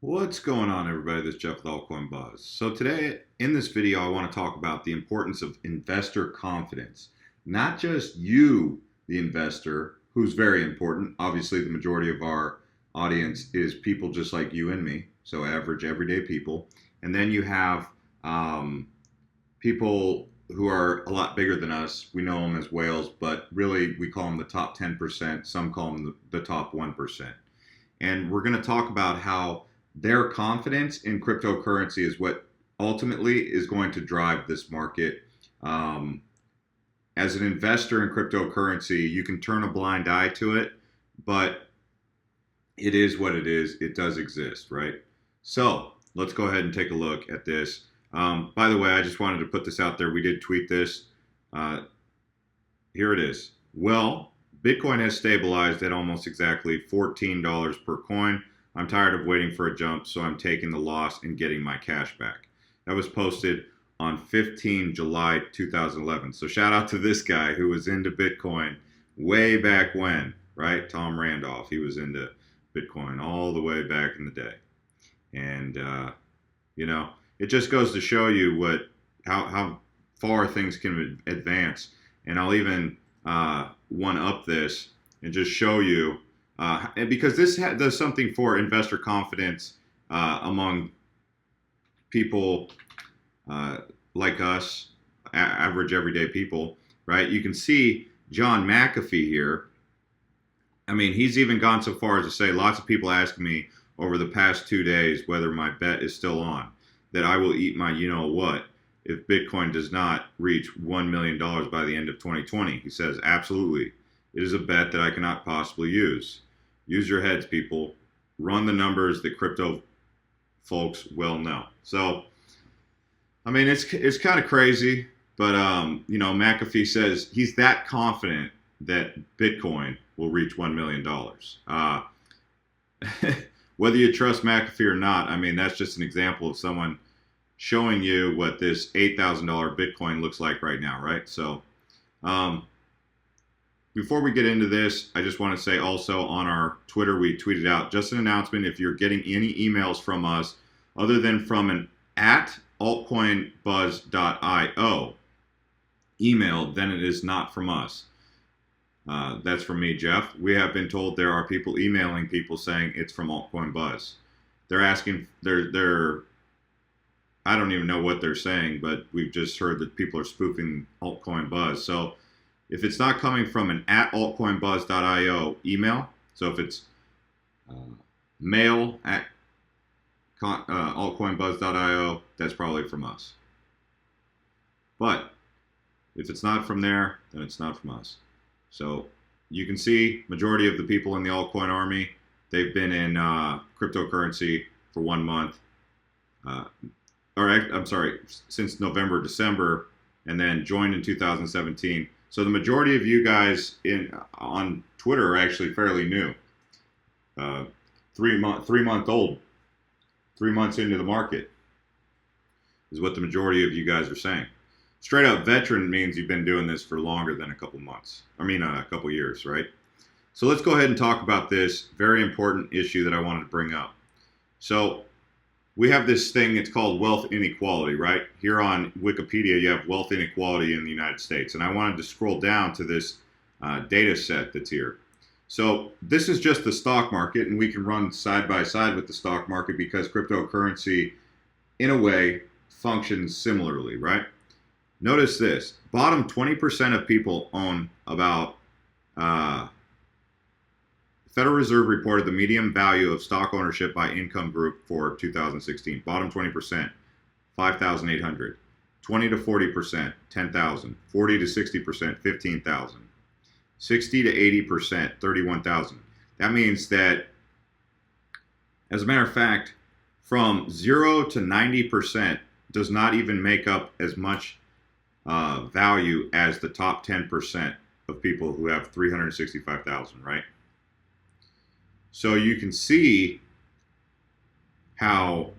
What's going on, everybody? This is Jeff with AltCoin Buzz. So today, in this video, I want to talk about the importance of investor confidence. Not just you, the investor, who's very important. Obviously, the majority of our audience is people just like you and me, so average, everyday people. And then you have people who are a lot bigger than us. We know them as whales, but really we call them the top 10%. Some call them the top 1%. And we're going to talk about how their confidence in cryptocurrency is what ultimately is going to drive this market. As an investor in cryptocurrency, you can turn a blind eye to it, but it is what it is. It does exist, right? So let's go ahead and take a look at this. By the way, I just wanted to put this out there. We did tweet this. Here it is. Well, Bitcoin has stabilized at almost exactly $14 per coin. I'm tired of waiting for a jump, so I'm taking the loss and getting my cash back. That was posted on 15 July 2011. So shout out to this guy who was into Bitcoin way back when, right? Tom Randolph. He was into Bitcoin all the way back in the day. And, it just goes to show you how far things can advance. And I'll even one up this and just show you, and because this does something for investor confidence among people like us, average everyday people, right? You can see John McAfee here. I mean, he's even gone so far as to say, lots of people ask me over the past 2 days whether my bet is still on, that I will eat my you-know-what if Bitcoin does not reach $1 million by the end of 2020. He says, absolutely. It is a bet that I cannot possibly use. Use your heads, people. Run the numbers that crypto folks will know. So, I mean, it's kind of crazy, but, McAfee says he's that confident that Bitcoin will reach $1 million. Whether you trust McAfee or not, I mean, that's just an example of someone showing you what this $8,000 Bitcoin looks like right now, right? So before we get into this, I just want to say also on our Twitter, we tweeted out just an announcement. If you're getting any emails from us other than from an at altcoinbuzz.io email, then it is not from us. That's from me, Jeff. We have been told there are people emailing people saying it's from AltCoin Buzz. They're asking, I don't even know what they're saying, but we've just heard that people are spoofing AltCoin Buzz. So if it's not coming from an at altcoinbuzz.io email, so if it's mail at altcoinbuzz.io, that's probably from us. But if it's not from there, then it's not from us. So you can see majority of the people in the altcoin army, they've been in cryptocurrency for 1 month. Since November, December, and then joined in 2017. So the majority of you guys on Twitter are actually fairly new. 3 month old, 3 months into the market is what the majority of you guys are saying. Straight up veteran means you've been doing this for longer than a couple months. A couple years, right? So let's go ahead and talk about this very important issue that I wanted to bring up. So we have this thing, it's called wealth inequality, right? Here on Wikipedia, you have wealth inequality in the United States. And I wanted to scroll down to this data set that's here. So this is just the stock market, and we can run side by side with the stock market because cryptocurrency, in a way, functions similarly, right? Notice this, bottom 20% of people own about, Federal Reserve reported the median value of stock ownership by income group for 2016. Bottom 20%, 5,800. 20 to 40%, 10,000. 40 to 60%, 15,000. 60 to 80%, 31,000. That means that, as a matter of fact, from 0 to 90% does not even make up as much value as the top 10% of people who have 365,000, right? So you can see how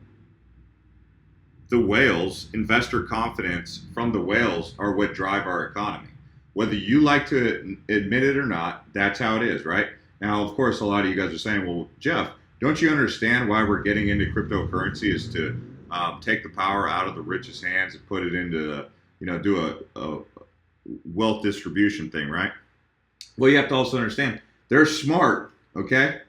the whales, investor confidence from the whales, are what drive our economy. Whether you like to admit it or not, that's how it is, right? Now, of course, a lot of you guys are saying, well, Jeff, Don't you understand why we're getting into cryptocurrency is to take the power out of the richest hands and put it into, do a wealth distribution thing, right? Well, you have to also understand they're smart, okay?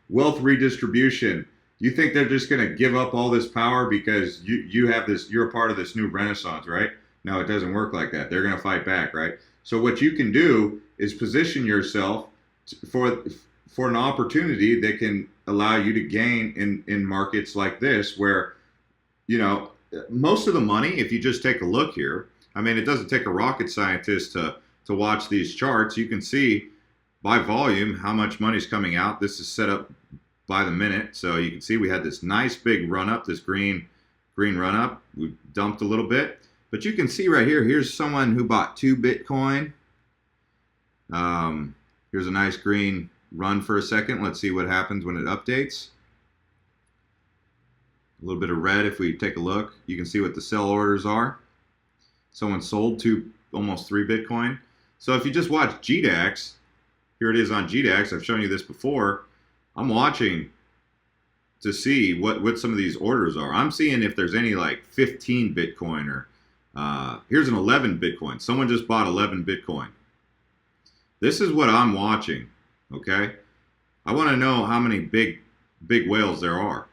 Wealth redistribution. You think they're just going to give up all this power because you have this, you're a part of this new renaissance, right? No, it doesn't work like that. They're going to fight back, right? So what you can do is position yourself for an opportunity that can allow you to gain in markets like this, where most of the money, if you just take a look here, I mean, it doesn't take a rocket scientist to watch these charts. You can see by volume how much money's coming out. This is set up by the minute, so you can see we had this nice big run up, this green run up. We dumped a little bit, but you can see right here. Here's someone who bought 2 Bitcoin. Here's a nice green run for a second. Let's see what happens when it updates. A little bit of red. If we take a look, you can see what the sell orders are. Someone sold to almost 3 Bitcoin. So if you just watch GDAX, here it is on GDAX. I've shown you this before. I'm watching to see what some of these orders are. I'm seeing if there's any like 15 Bitcoin or here's an 11 Bitcoin. Someone just bought 11 Bitcoin. This is what I'm watching, okay? I want to know how many big whales there are.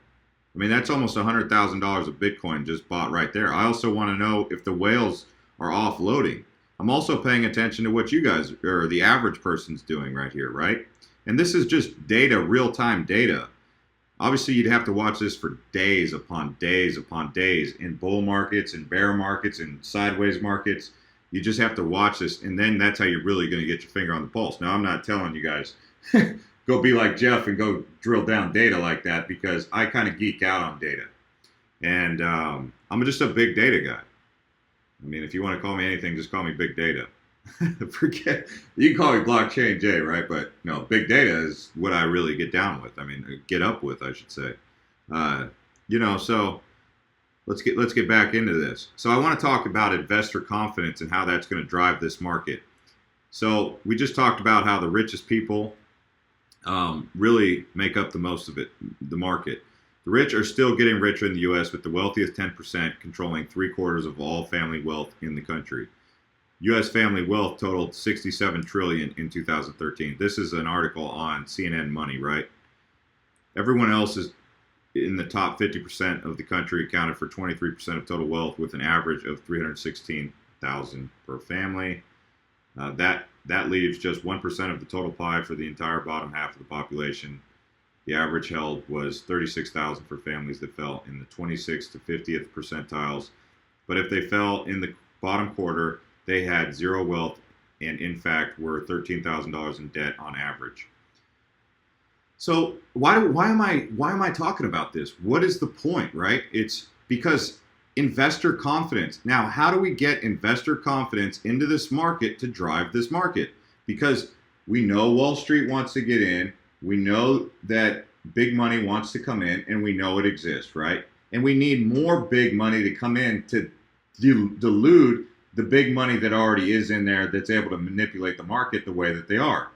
I mean, that's almost $100,000 of Bitcoin just bought right there. I also want to know if the whales are offloading. I'm also paying attention to what you guys, or the average person's doing right here, right? And this is just data, real-time data. Obviously, you'd have to watch this for days upon days upon days in bull markets, in bear markets, in sideways markets. You just have to watch this, and then that's how you're really going to get your finger on the pulse. Now, I'm not telling you guys, go be like Jeff and go drill down data like that, because I kind of geek out on data. And I'm just a big data guy. I mean, if you want to call me anything, just call me big data. Forget, you can call me blockchain Jay, right? But no, big data is what I really get down with. I mean, get up with, I should say. So let's get back into this. So I want to talk about investor confidence and how that's going to drive this market. So we just talked about how the richest people really make up the most of it, the market. The rich are still getting richer in the U.S., with the wealthiest 10% controlling 3/4 of all family wealth in the country. U.S. family wealth totaled $67 trillion in 2013. This is an article on CNN Money, right? Everyone else is in the top 50% of the country accounted for 23% of total wealth, with an average of $316,000 per family. That leaves just 1% of the total pie for the entire bottom half of the population. The average held was $36,000 for families that fell in the 26th to 50th percentiles. But if they fell in the bottom quarter, they had zero wealth, and in fact were $13,000 in debt on average. So why am I talking about this? What is the point, right? It's because investor confidence. Now, how do we get investor confidence into this market to drive this market? Because we know Wall Street wants to get in. We know that big money wants to come in, and we know it exists, right? And we need more big money to come in to dilute the big money that already is in there, that's able to manipulate the market the way that they are.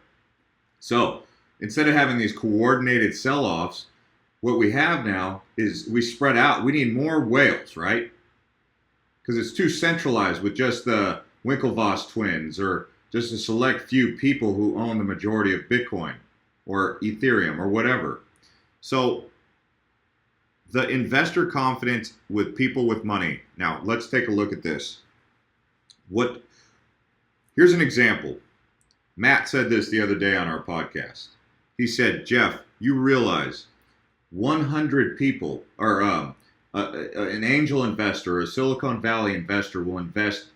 So instead of having these coordinated sell-offs, what we have now is we spread out. We need more whales, right? Because it's too centralized with just the Winklevoss twins or just a select few people who own the majority of Bitcoin or Ethereum or whatever. So the investor confidence with people with money. Now, let's take a look at this. Here's an example. Matt said this the other day on our podcast. He said, Jeff, you realize 100 people, or an angel investor, a Silicon Valley investor will invest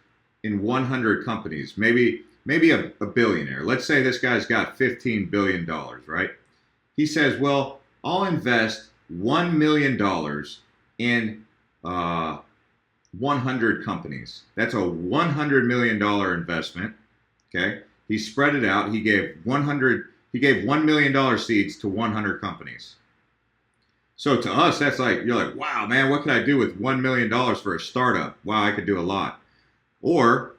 in 100 companies, maybe a billionaire. Let's say this guy's got $15 billion, right? He says, well, I'll invest $1 million in 100 companies. That's a $100 million investment. Okay. He spread it out. He gave $1 million seeds to 100 companies. So to us, that's like, you're like, wow, man, what can I do with $1 million for a startup? Wow, I could do a lot. Or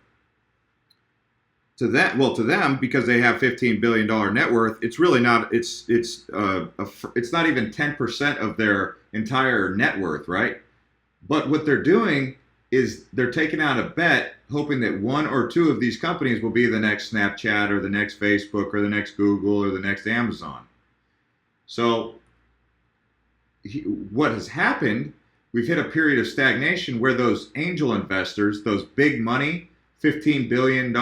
to that, well, to them, because they have $15 billion net worth, it's really not, it's not even 10% of their entire net worth, right? But what they're doing is they're taking out a bet, hoping that one or two of these companies will be the next Snapchat or the next Facebook or the next Google or the next Amazon. So what has happened, we've hit a period of stagnation where those angel investors, those big money, $15 billion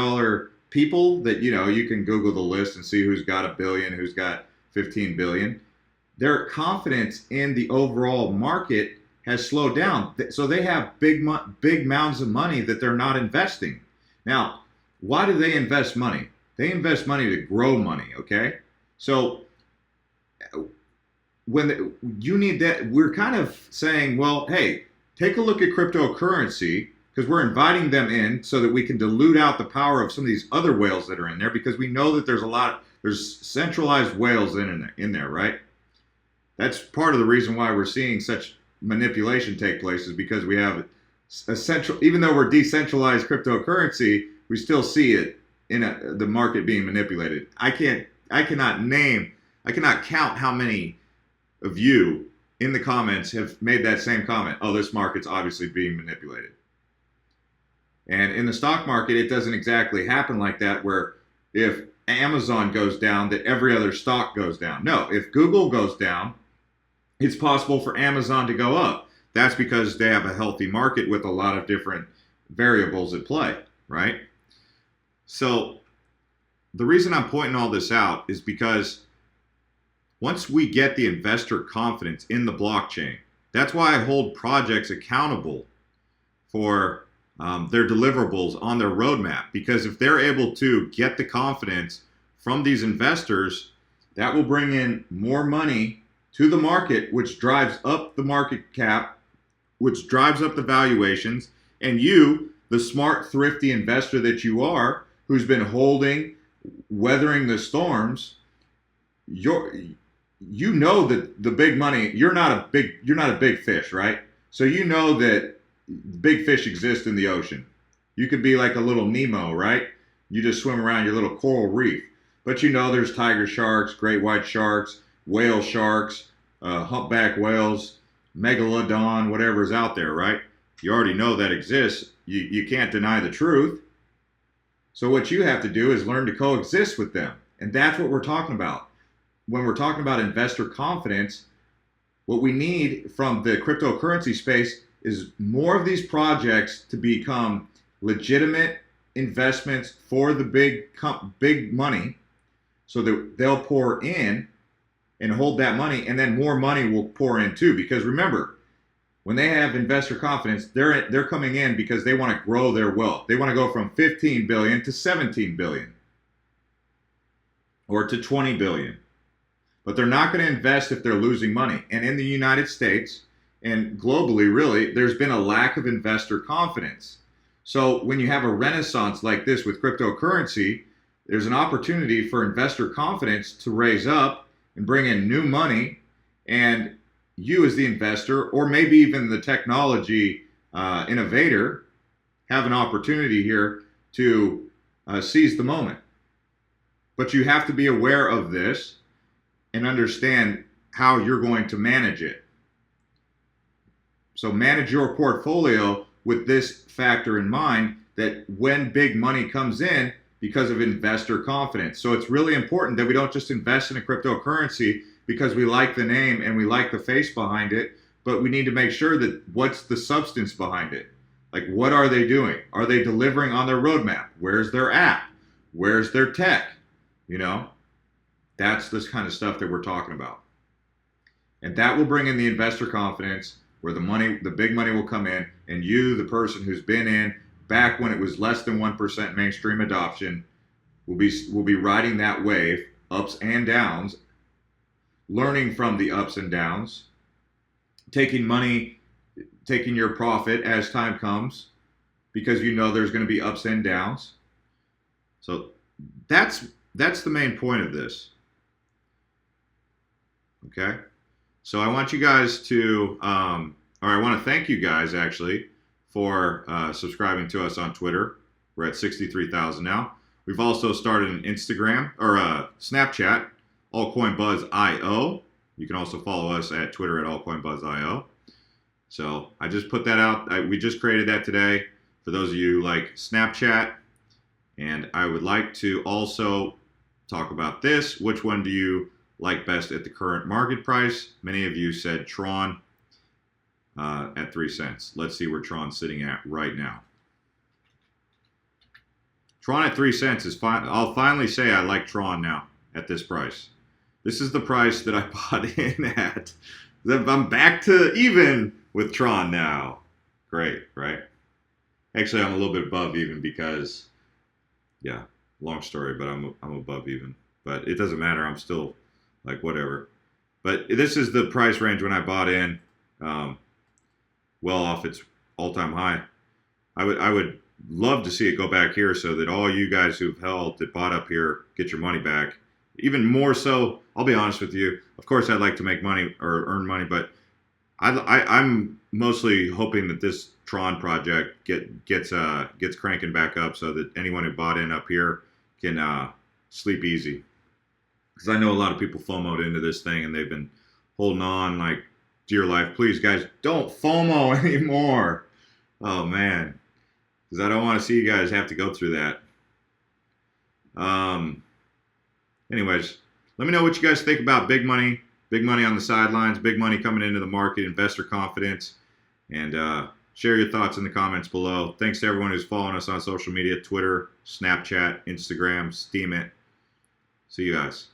people that, you can Google the list and see who's got a billion, who's got 15 billion. Their confidence in the overall market has slowed down. So they have big mounds of money that they're not investing. Now, why do they invest money? They invest money to grow money, okay? So you need that, we're kind of saying, well, hey, take a look at cryptocurrency, because we're inviting them in so that we can dilute out the power of some of these other whales that are in there, because we know that there's centralized whales in there, right? That's part of the reason why we're seeing such manipulation take place, is because we have even though we're decentralized cryptocurrency, we still see it in the market being manipulated. I cannot count how many of you in the comments have made that same comment. Oh, this market's obviously being manipulated. And in the stock market, it doesn't exactly happen like that, where if Amazon goes down, that every other stock goes down. No, if Google goes down, it's possible for Amazon to go up. That's because they have a healthy market with a lot of different variables at play, right? So the reason I'm pointing all this out is because once we get the investor confidence in the blockchain, that's why I hold projects accountable for their deliverables on their roadmap. Because if they're able to get the confidence from these investors, that will bring in more money to the market, which drives up the market cap, which drives up the valuations. And you, the smart, thrifty investor that you are, who's been holding, weathering the storms, you know that the big money, you're not a big fish, right? So you know that big fish exist in the ocean. You could be like a little Nemo, right? You just swim around your little coral reef. But there's tiger sharks, great white sharks, whale sharks, humpback whales, megalodon, whatever's out there, right? You already know that exists. You can't deny the truth. So what you have to do is learn to coexist with them. And that's what we're talking about. When we're talking about investor confidence, what we need from the cryptocurrency space is more of these projects to become legitimate investments for the big money, so that they'll pour in and hold that money, and then more money will pour in too. Because remember, when they have investor confidence, they're coming in because they want to grow their wealth. They want to go from 15 billion to 17 billion or to 20 billion. But they're not going to invest if they're losing money. And in the United States and globally, really, there's been a lack of investor confidence. So when you have a renaissance like this with cryptocurrency, there's an opportunity for investor confidence to raise up and bring in new money, and you as the investor, or maybe even the technology innovator, have an opportunity here to seize the moment. But you have to be aware of this and understand how you're going to manage it. So manage your portfolio with this factor in mind, that when big money comes in, because of investor confidence. So it's really important that we don't just invest in a cryptocurrency because we like the name and we like the face behind it, but we need to make sure that what's the substance behind it? Like, what are they doing? Are they delivering on their roadmap? Where's their app? Where's their tech? That's this kind of stuff that we're talking about. And that will bring in the investor confidence, where the big money will come in, and you, the person who's been in back when it was less than 1% mainstream adoption, will be riding that wave, ups and downs, learning from the ups and downs, taking your profit as time comes, because there's going to be ups and downs. So that's the main point of this. Okay? So I want you guys to, or I want to thank you guys actually for subscribing to us on Twitter. We're at 63,000 now. We've also started an Instagram or Snapchat, AltCoin Buzz IO. You can also follow us at Twitter at AltCoin Buzz IO. So I just put that out. We just created that today for those of you like Snapchat. And I would like to also talk about this. Which one do you like best at the current market price? Many of you said Tron at 3 cents. Let's see where Tron's sitting at right now. Tron at 3 cents is fine. I'll finally say I like Tron now at this price. This is the price that I bought in at. I'm back to even with Tron now. Great, right? Actually, I'm a little bit above even because, yeah, long story, but I'm above even. But it doesn't matter. I'm still like whatever. But this is the price range when I bought in, well off its all-time high. I would love to see it go back here so that all you guys who've held that bought up here get your money back. Even more so, I'll be honest with you. Of course, I'd like to make money or earn money, but I'm mostly hoping that this Tron project gets cranking back up so that anyone who bought in up here can sleep easy. Because I know a lot of people FOMO'd into this thing and they've been holding on like dear life. Please, guys, don't FOMO anymore. Oh man, because I don't want to see you guys have to go through that. Anyways, let me know what you guys think about big money on the sidelines, big money coming into the market, investor confidence, and share your thoughts in the comments below. Thanks to everyone who's following us on social media, Twitter, Snapchat, Instagram, Steam it. See you guys.